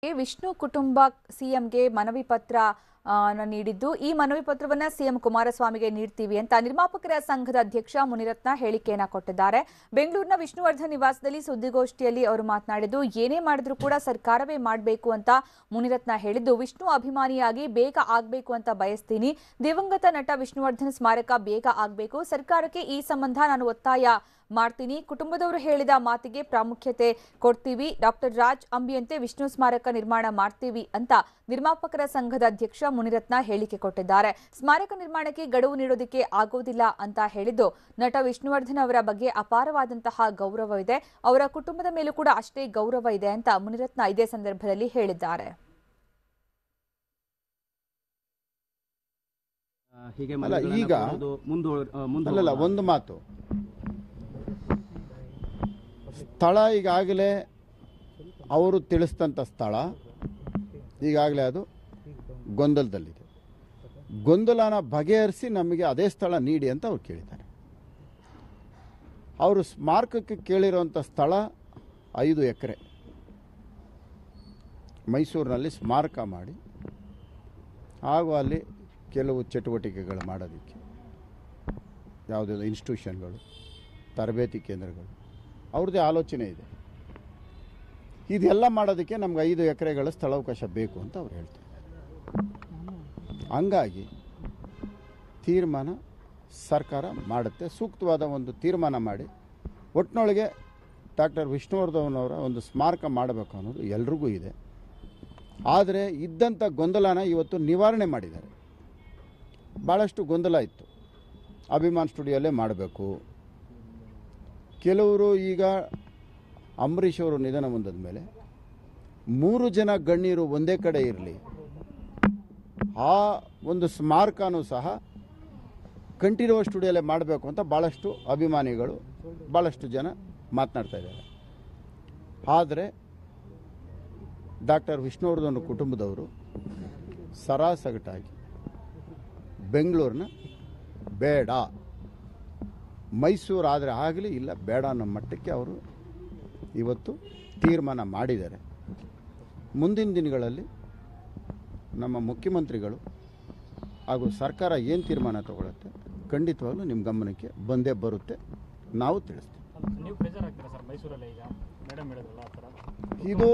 ವಿಷ್ಣು ಕುಟುಂಬ ಸಿಎಂಗೆ ಮನವಿ ಪತ್ರ ನೀಡಿದ್ದು ಈ ಮನವಿ ಪತ್ರವನ್ನ ಸಿಎಂ ಕುಮಾರಸ್ವಾಮಿಗೆ ನೀಡ್ತೀವಿ ಅಂತ ನಿರ್ಮಾಪಕರ ಸಂಘದ ಅಧ್ಯಕ್ಷ ಮುನಿರತ್ನ ಹೇಳಿಕೆಯನ್ನ ಕೊಟ್ಟಿದ್ದಾರೆ. ಬೆಂಗಳೂರಿನ ವಿಷ್ಣುವರ್ಧನ್ ನಿವಾಸದಲ್ಲಿ ಸುದ್ದಿಗೋಷ್ಠಿಯಲ್ಲಿ ಅವರು ಮಾತನಾಡಿದ್ದು ಏನೇ ಮಾಡಿದ್ರೂ ಕೂಡ ಸರ್ಕಾರವೇ ಮಾಡಬೇಕು ಅಂತ ಮುನಿರತ್ನ ಹೇಳಿದ್ದು, ವಿಷ್ಣು ಅಭಿಮಾನಿಯಾಗಿ ಬೇಗ ಆಗಬೇಕು ಅಂತ ಬಯಸ್ತೀನಿ. ದಿವಂಗತ ನಟ ವಿಷ್ಣುವರ್ಧನ್ ಸ್ಮಾರಕ ಬೇಗ ಆಗಬೇಕು. ಸರ್ಕಾರಕ್ಕೆ ಈ ಸಂಬಂಧ ನಾನು ಒತ್ತಾಯ ಮಾಡ್ತೀನಿ. ಕುಟುಂಬದವರು ಹೇಳಿದ ಮಾತಿಗೆ ಪ್ರಾಮುಖ್ಯತೆ ಕೊಡ್ತೀವಿ. ಡಾಕ್ಟರ್ ರಾಜ್ ಅಂಬಿಯಂತೆ ವಿಷ್ಣು ಸ್ಮಾರಕ ನಿರ್ಮಾಣ ಮಾಡ್ತೀವಿ ಅಂತ ನಿರ್ಮಾಪಕರ ಸಂಘದ ಅಧ್ಯಕ್ಷ ಮುನಿರತ್ನ ಹೇಳಿಕೆ ಕೊಟ್ಟಿದ್ದಾರೆ. ಸ್ಮಾರಕ ನಿರ್ಮಾಣಕ್ಕೆ ಗಡುವು ನೀಡೋದಕ್ಕೆ ಆಗೋದಿಲ್ಲ ಅಂತ ಹೇಳಿದ್ದು, ನಟ ವಿಷ್ಣುವರ್ಧನ್ ಅವರ ಬಗ್ಗೆ ಅಪಾರವಾದಂತಹ ಗೌರವವಿದೆ, ಅವರ ಕುಟುಂಬದ ಮೇಲೂ ಕೂಡ ಅಷ್ಟೇ ಗೌರವ ಇದೆ ಅಂತ ಮುನಿರತ್ನ ಇದೇ ಸಂದರ್ಭದಲ್ಲಿ ಹೇಳಿದ್ದಾರೆ. ಈಗ ಒಂದು ಮಾತು, ಸ್ಥಳ ಈಗಾಗಲೇ ಅವರು ತಿಳಿಸಿದಂಥ ಸ್ಥಳ ಈಗಾಗಲೇ ಅದು ಗೊಂದಲದಲ್ಲಿದೆ. ಗೊಂದಲನ ಬಗೆಹರಿಸಿ ನಮಗೆ ಅದೇ ಸ್ಥಳ ನೀಡಿ ಅಂತ ಅವ್ರು ಕೇಳಿದ್ದಾರೆ. ಅವರು ಸ್ಮಾರಕಕ್ಕೆ ಕೇಳಿರುವಂಥ ಸ್ಥಳ 5 ಎಕರೆ ಮೈಸೂರಿನಲ್ಲಿ ಸ್ಮಾರಕ ಮಾಡಿ ಹಾಗೂ ಅಲ್ಲಿ ಕೆಲವು ಚಟುವಟಿಕೆಗಳು ಮಾಡೋದಕ್ಕೆ ಯಾವುದೆಲ್ಲ ಇನ್ಸ್ಟಿಟ್ಯೂಷನ್ಗಳು, ತರಬೇತಿ ಕೇಂದ್ರಗಳು, ಅವ್ರದ್ದೇ ಆಲೋಚನೆ ಇದೆ. ಇದೆಲ್ಲ ಮಾಡೋದಕ್ಕೆ ನಮ್ಗೆ 5 ಎಕರೆಗಳ ಸ್ಥಳಾವಕಾಶ ಬೇಕು ಅಂತ ಅವ್ರು ಹೇಳ್ತಾರೆ. ಹಂಗಾಗಿ ತೀರ್ಮಾನ ಸರ್ಕಾರ ಮಾಡುತ್ತೆ, ಸೂಕ್ತವಾದ ಒಂದು ತೀರ್ಮಾನ ಮಾಡಿ ಒಟ್ಟಿನೊಳಗೆ ಡಾಕ್ಟರ್ ವಿಷ್ಣುವರ್ಧನ್ ಅವರ ಒಂದು ಸ್ಮಾರಕ ಮಾಡಬೇಕು ಅನ್ನೋದು ಎಲ್ರಿಗೂ ಇದೆ. ಆದರೆ ಇದ್ದಂಥ ಗೊಂದಲನ ಇವತ್ತು ನಿವಾರಣೆ ಮಾಡಿದ್ದಾರೆ. ಭಾಳಷ್ಟು ಗೊಂದಲ ಇತ್ತು. ಅಭಿಮಾನ್ ಸ್ಟುಡಿಯೋಲ್ಲೇ ಮಾಡಬೇಕು. ಕೆಲವರು ಈಗ ಅಂಬರೀಷ್ ಅವರು ನಿಧನ ಹೊಂದಿದ ಮೇಲೆ 3 ಜನ ಗಣ್ಯರು ಒಂದೇ ಕಡೆ ಇರಲಿ, ಆ ಒಂದು ಸ್ಮಾರಕನೂ ಸಹ ಕಂಠೀರವ ಸ್ಟುಡಿಯೋಲ್ಲೇ ಮಾಡಬೇಕು ಅಂತ ಭಾಳಷ್ಟು ಅಭಿಮಾನಿಗಳು, ಭಾಳಷ್ಟು ಜನ ಮಾತನಾಡ್ತಾ ಇದ್ದಾರೆ. ಆದರೆ ಡಾಕ್ಟರ್ ವಿಷ್ಣುವರ್ಧನ್ ಕುಟುಂಬದವರು ಸರಾಸಗಟಾಗಿ ಬೆಂಗಳೂರಿನ ಬೇಡ, ಮೈಸೂರು ಆದರೆ ಆಗಲಿ, ಇಲ್ಲ ಬೇಡ ಅನ್ನೋ ಮಟ್ಟಕ್ಕೆ ಅವರು ಇವತ್ತು ತೀರ್ಮಾನ ಮಾಡಿದ್ದಾರೆ. ಮುಂದಿನ ದಿನಗಳಲ್ಲಿ ನಮ್ಮ ಮುಖ್ಯಮಂತ್ರಿಗಳು ಹಾಗೂ ಸರ್ಕಾರ ಏನು ತೀರ್ಮಾನ ತಗೊಳುತ್ತೆ ಖಂಡಿತವಾಗ್ಲೂ ನಿಮ್ಮ ಗಮನಕ್ಕೆ ಬಂದೇ ಬರುತ್ತೆ, ನಾವು ತಿಳಿಸ್ತೀವಿ. ಇದು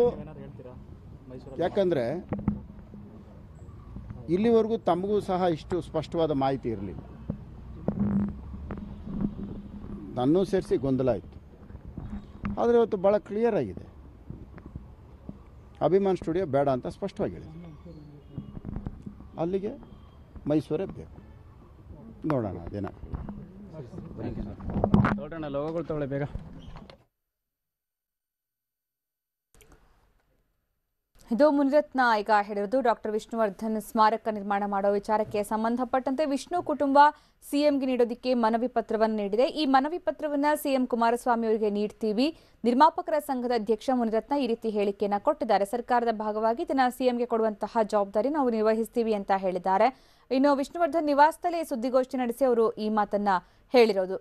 ಯಾಕಂದರೆ ಇಲ್ಲಿವರೆಗೂ ತಮಗೂ ಸಹ ಇಷ್ಟು ಸ್ಪಷ್ಟವಾದ ಮಾಹಿತಿ ಇರಲಿಲ್ಲ. ನನ್ನೂ ಸೇರಿಸಿ ಗೊಂದಲ ಇತ್ತು. ಆದರೆ ಇವತ್ತು ಭಾಳ ಕ್ಲಿಯರ್ ಆಗಿದೆ. ಅಭಿಮಾನ್ ಸ್ಟುಡಿಯೋ ಬೇಡ ಅಂತ ಸ್ಪಷ್ಟವಾಗಿ ಹೇಳಿದೆ. ಅಲ್ಲಿಗೆ ಮೈಸೂರೇ ಬೇಕು. ನೋಡೋಣ ಅದೇನ ಲೋಗೋಗಳು ತಗೊಳ್ಳಿ ಬೇಗ. ಇದು ಮುನಿರತ್ನ ಈಗ ಹೇಳಿರೋದು. ಡಾಕ್ಟರ್ ವಿಷ್ಣುವರ್ಧನ್ ಸ್ಮಾರಕ ನಿರ್ಮಾಣ ಮಾಡೋ ವಿಚಾರಕ್ಕೆ ಸಂಬಂಧಪಟ್ಟಂತೆ ವಿಷ್ಣು ಕುಟುಂಬ ಸಿಎಂಗೆ ನೀಡೋದಕ್ಕೆ ಮನವಿ ಪತ್ರವನ್ನು ನೀಡಿದೆ. ಈ ಮನವಿ ಪತ್ರವನ್ನು ಸಿಎಂ ಕುಮಾರಸ್ವಾಮಿ ಅವರಿಗೆ ನೀಡ್ತೀವಿ. ನಿರ್ಮಾಪಕರ ಸಂಘದ ಅಧ್ಯಕ್ಷ ಮುನಿರತ್ನ ಈ ರೀತಿ ಹೇಳಿಕೆಯನ್ನು ಕೊಟ್ಟಿದ್ದಾರೆ. ಸರ್ಕಾರದ ಭಾಗವಾಗಿ ಇದನ್ನು ಸಿಎಂಗೆ ಕೊಡುವಂತಹ ಜವಾಬ್ದಾರಿ ನಾವು ನಿರ್ವಹಿಸ್ತೀವಿ ಅಂತ ಹೇಳಿದ್ದಾರೆ. ಇನ್ನು ವಿಷ್ಣುವರ್ಧನ್ ನಿವಾಸದಲ್ಲೇ ಸುದ್ದಿಗೋಷ್ಠಿ ನಡೆಸಿ ಅವರು ಈ ಮಾತನ್ನ ಹೇಳಿರೋದು.